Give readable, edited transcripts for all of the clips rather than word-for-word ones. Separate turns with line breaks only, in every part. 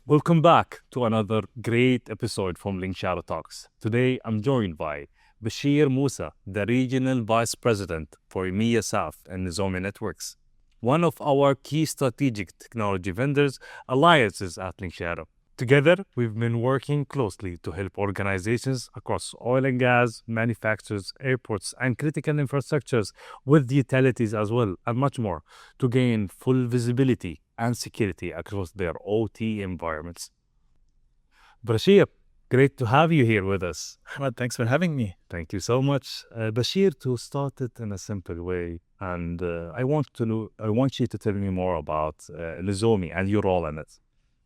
Welcome back to another great episode from LinkShadow Talks. Today, I'm joined by Bachir Moussa, the Regional Vice President for EMEA South and Nozomi Networks, one of our key strategic technology vendors alliances at LinkShadow. Together, we've been working closely to help organizations across oil and gas, manufacturers, airports, and critical infrastructures with utilities as well, and much more, to gain full visibility and security across their OT environments. Bashir, great to have you here with us.
Ahmad, thanks for having me.
Thank you so much. Bashir, to start it in a simple way, and I want you to tell me more about Nozomi and your role in it.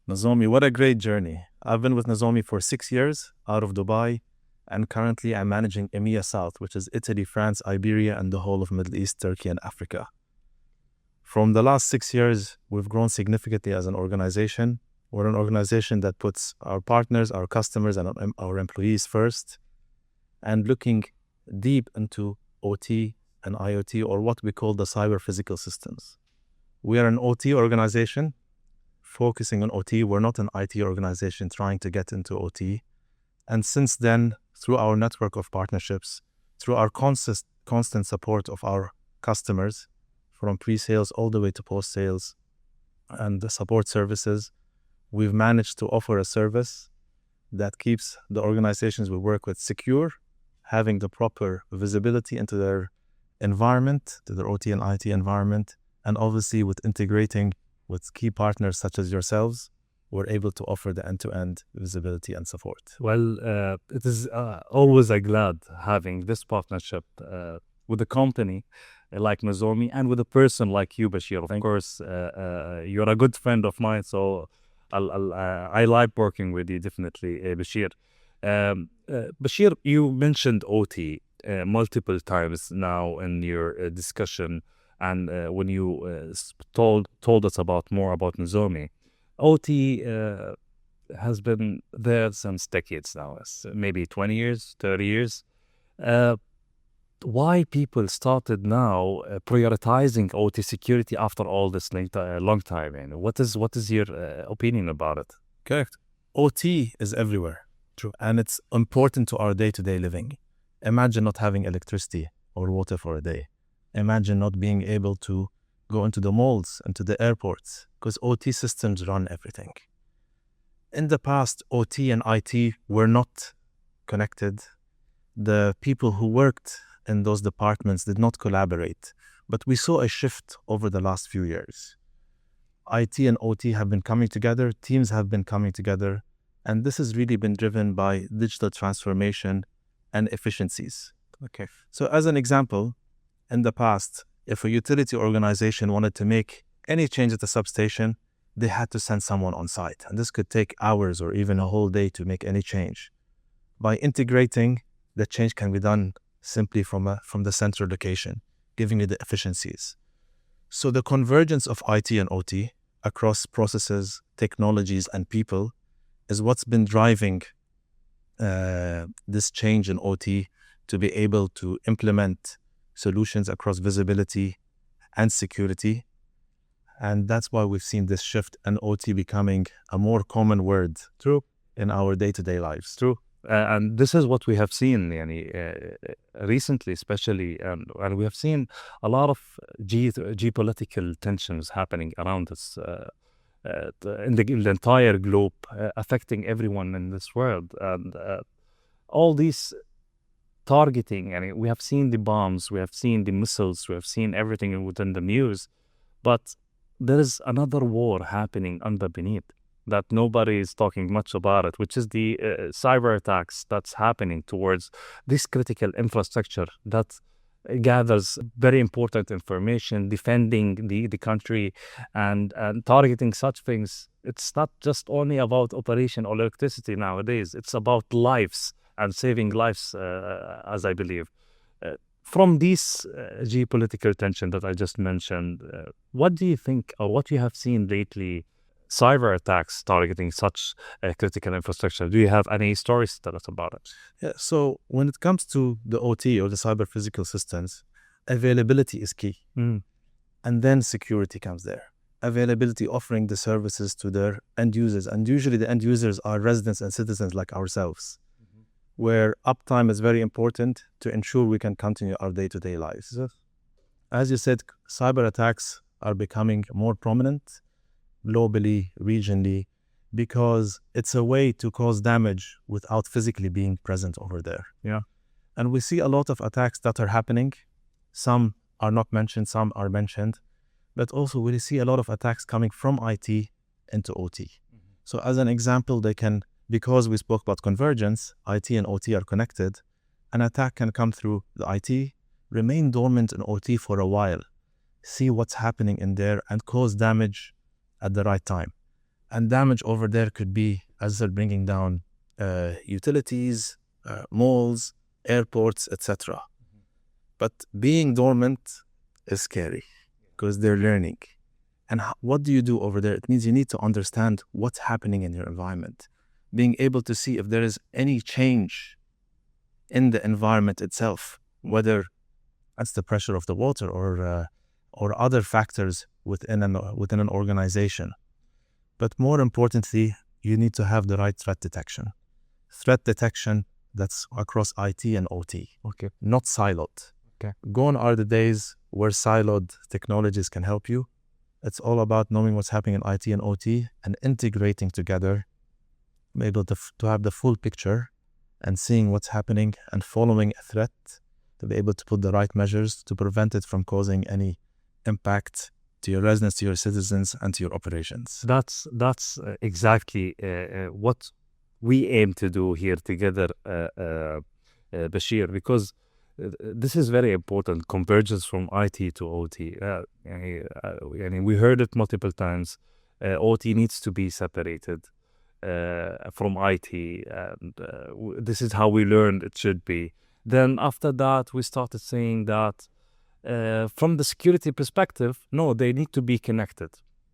Nozomi, what a great journey. I've been with Nozomi for 6 years out of Dubai, and currently I'm managing EMEA South, which is Italy, France, Iberia, and the whole of Middle East, Turkey, and Africa. From the last 6 years, we've grown significantly as an organization. We're an organization that puts our partners, our customers, and our employees first, and looking deep into OT and IoT, or what we call the cyber physical systems. We are an OT organization focusing on OT. We're not an IT organization trying to get into OT. And since then, through our network of partnerships, through our constant support of our customers, from pre-sales all the way to post-sales and the support services, we've managed to offer a service that keeps the organizations we work with secure, having the proper visibility into their environment, to their OT and IT environment, and obviously with integrating with key partners such as yourselves, we're able to offer the end-to-end visibility and support.
Well, it is always a glad having this partnership with a company like Nozomi and with a person like you, Bashir. Of course, you're a good friend of mine, so I like working with you, definitely, Bashir. Bashir, you mentioned OT multiple times now in your discussion, and when you told us more about Nozomi. OT has been there since decades now, maybe 20 years, 30 years. Why people started now prioritizing OT security after all this long time? And what is your opinion about it?
Correct. OT is everywhere.
True.
And it's important to our day-to-day living. Imagine not having electricity or water for a day. Imagine not being able to go into the malls, into the airports, because OT systems run everything. In the past, OT and IT were not connected. The people who worked in those departments did not collaborate, but we saw a shift over the last few years. IT and OT have been coming together, teams have been coming together, and this has really been driven by digital transformation and efficiencies.
Okay.
So as an example, in the past, if a utility organization wanted to make any change at the substation, they had to send someone on site, and this could take hours or even a whole day to make any change. By integrating, the change can be done simply from the central location, giving you the efficiencies. So the convergence of IT and OT across processes, technologies, and people is what's been driving this change in OT to be able to implement solutions across visibility and security. And that's why we've seen this shift and OT becoming a more common word.
True.
In our day-to-day lives.
True. And this is what we have seen recently, especially, and we have seen a lot of geopolitical tensions happening around us in the entire globe, affecting everyone in this world. And all these targeting, we have seen the bombs, we have seen the missiles, we have seen everything within the news, but there is another war happening underneath that nobody is talking much about it, which is the cyber attacks that's happening towards this critical infrastructure that gathers very important information, defending the country and targeting such things. It's not just only about operation or electricity nowadays, it's about lives and saving lives, as I believe. From this geopolitical tension that I just mentioned, what do you think, or what you have seen lately, cyber attacks targeting such critical infrastructure? Do you have any stories to tell us about it?
Yeah, so when it comes to the OT or the cyber physical systems, availability is key. And then security comes there. availability, offering the services to their end users. And usually the end users are residents and citizens like ourselves, where uptime is very important to ensure we can continue our day-to-day lives. As you said, cyber attacks are becoming more prominent globally, regionally, because it's a way to cause damage without physically being present over there.
Yeah.
And we see a lot of attacks that are happening. Some are not mentioned, some are mentioned, but also we see a lot of attacks coming from IT into OT. So as an example, they can, because we spoke about convergence, IT and OT are connected, an attack can come through the IT, remain dormant in OT for a while, see what's happening in there and cause damage at the right time. And damage over there could be, as I said, bringing down utilities, malls, airports, etc. But being dormant is scary because they're learning. And what do you do over there? It means you need to understand what's happening in your environment, being able to see if there is any change in the environment itself, whether that's the pressure of the water or other factors within an organization. But more importantly, you need to have the right threat detection. Threat detection that's across IT and OT, not siloed. Gone are the days where siloed technologies can help you. It's all about knowing what's happening in IT and OT and integrating together, be able to have the full picture and seeing what's happening and following a threat to be able to put the right measures to prevent it from causing any impact to your residents, to your citizens, and to your operations.
That's exactly what we aim to do here together, Bashir, because this is very important, convergence from IT to OT. We heard it multiple times. OT needs to be separated from IT, and this is how we learned it should be. Then after that, we started saying that from the security perspective, no, they need to be connected.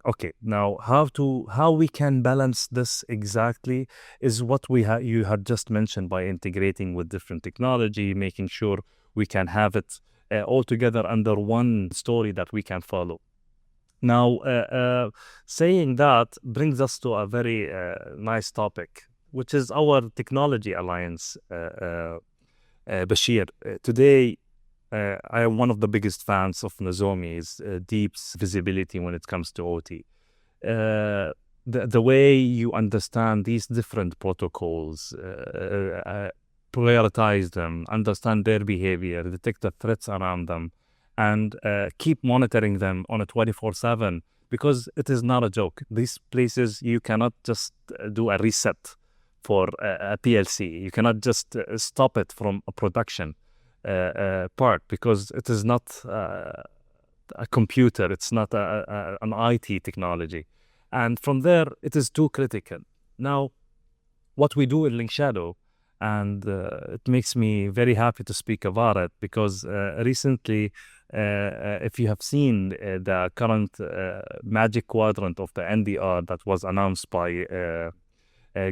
Okay, now how we can balance this exactly is what you had just mentioned, by integrating with different technology, making sure we can have it all together under one story that we can follow. Now, saying that brings us to a very nice topic, which is our technology alliance, Bashir. Today, I am one of the biggest fans of Nozomi's deep visibility when it comes to OT. The way you understand these different protocols, prioritize them, understand their behavior, detect the threats around them, and keep monitoring them on a 24/7, because it is not a joke. These places, you cannot just do a reset for a PLC. You cannot just stop it from a production part, because it is not a computer, it's not an IT technology. And from there, it is too critical. Now, what we do in LinkShadow, and it makes me very happy to speak about it, because recently, if you have seen the current Magic Quadrant of the NDR that was announced by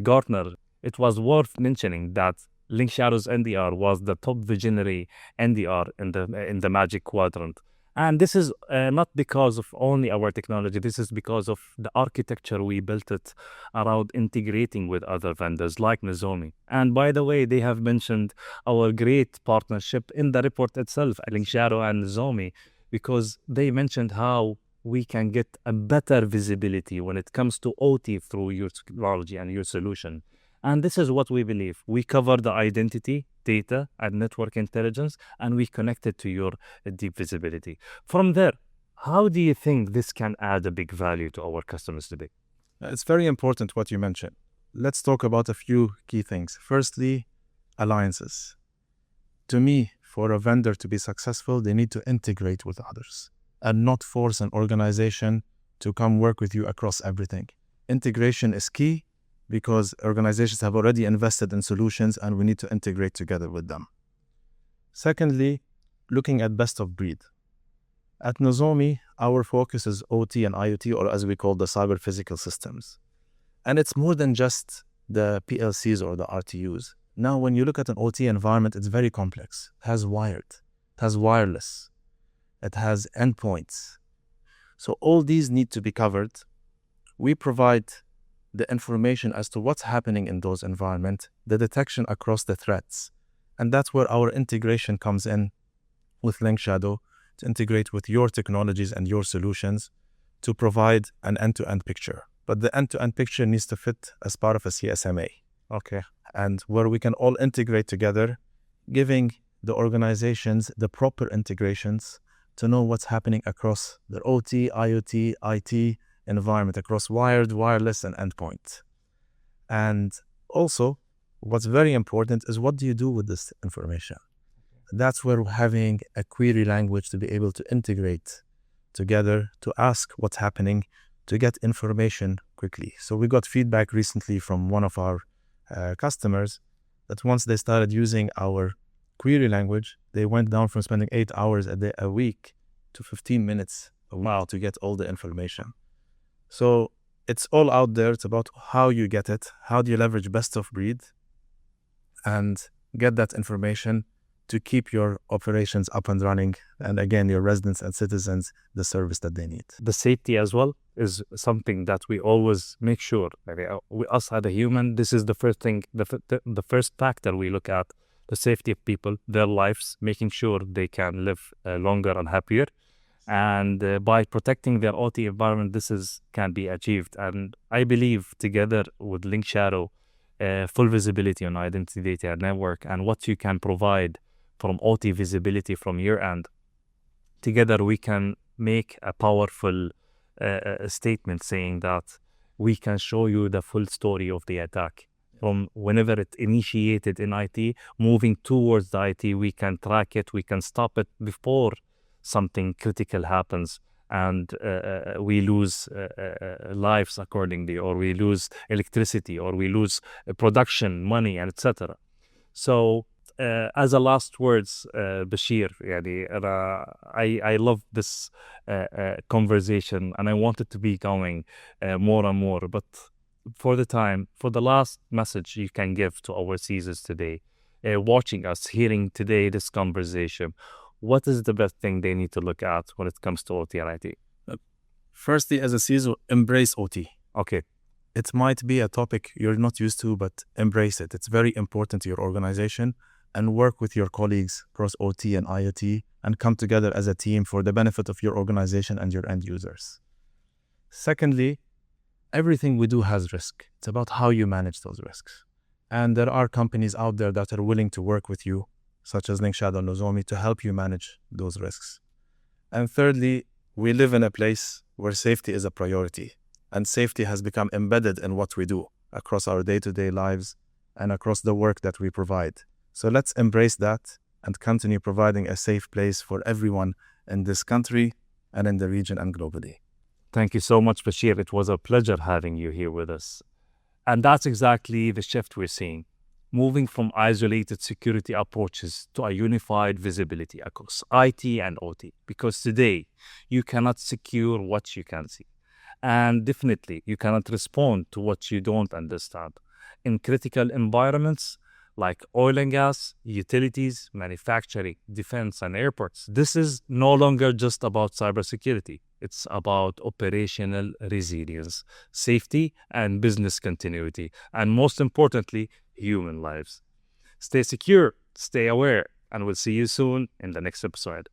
Gartner, it was worth mentioning that LinkShadow's NDR was the top visionary NDR in the Magic Quadrant. And this is not because of only our technology. This is because of the architecture we built it around integrating with other vendors like Nozomi. And by the way, they have mentioned our great partnership in the report itself, LinkShadow and Nozomi, because they mentioned how we can get a better visibility when it comes to OT through your technology and your solution. And this is what we believe. We cover the identity, data, and network intelligence, and we connect it to your deep visibility. From there, how do you think this can add a big value to our customers today?
It's very important what you mentioned. Let's talk about a few key things. Firstly, alliances. To me, for a vendor to be successful, they need to integrate with others and not force an organization to come work with you across everything. Integration is key, because organizations have already invested in solutions and we need to integrate together with them. Secondly, looking at best of breed. At Nozomi, our focus is OT and IoT, or as we call the cyber physical systems. And it's more than just the PLCs or the RTUs. Now, when you look at an OT environment, it's very complex. It has wired, it has wireless, it has endpoints. So all these need to be covered. We provide the information as to what's happening in those environments, the detection across the threats. And that's where our integration comes in with LinkShadow to integrate with your technologies and your solutions to provide an end-to-end picture. But the end-to-end picture needs to fit as part of a CSMA.
Okay.
And where we can all integrate together, giving the organizations the proper integrations to know what's happening across their OT, IoT, IT environment, across wired, wireless, and endpoint. And also, what's very important is what do you do with this information? That's where having a query language to be able to integrate together, to ask what's happening, to get information quickly. So we got feedback recently from one of our customers that once they started using our query language, they went down from spending 8 hours a week to 15 minutes a week to get all the information. So it's all out there. It's about how you get it, how do you leverage best of breed and get that information to keep your operations up and running, and again, your residents and citizens, the service that they need.
The safety as well is something that we always make sure. Us as a human, this is the first thing, the first factor we look at, the safety of people, their lives, making sure they can live longer and happier. And by protecting their OT environment, can be achieved. And I believe together with LinkShadow, full visibility on identity data network and what you can provide from OT visibility from your end, together we can make a powerful statement saying that we can show you the full story of the attack. From whenever it initiated in IT, moving towards the IT, we can track it, we can stop it before something critical happens and we lose lives accordingly, or we lose electricity, or we lose production, money, and etc. So as a last words, Bashir, I love this conversation and I want it to be going more and more. But for the last message you can give to our CISOs today, watching us, hearing today this conversation, what is the best thing they need to look at when it comes to OT and IT?
Firstly, as a CISO, embrace OT.
Okay.
It might be a topic you're not used to, but embrace it. It's very important to your organization, and work with your colleagues across OT and IoT and come together as a team for the benefit of your organization and your end users. Secondly, everything we do has risk. It's about how you manage those risks. And there are companies out there that are willing to work with you, such as LinkShadow and Nozomi, to help you manage those risks. And thirdly, we live in a place where safety is a priority, and safety has become embedded in what we do across our day-to-day lives and across the work that we provide. So let's embrace that and continue providing a safe place for everyone in this country and in the region and globally.
Thank you so much, Bashir. It was a pleasure having you here with us. And that's exactly the shift we're seeing, moving from isolated security approaches to a unified visibility across IT and OT. Because today, you cannot secure what you can see. And definitely, you cannot respond to what you don't understand. In critical environments, like oil and gas, utilities, manufacturing, defense, and airports. This is no longer just about cybersecurity. It's about operational resilience, safety, and business continuity, and most importantly, human lives. Stay secure, stay aware, and we'll see you soon in the next episode.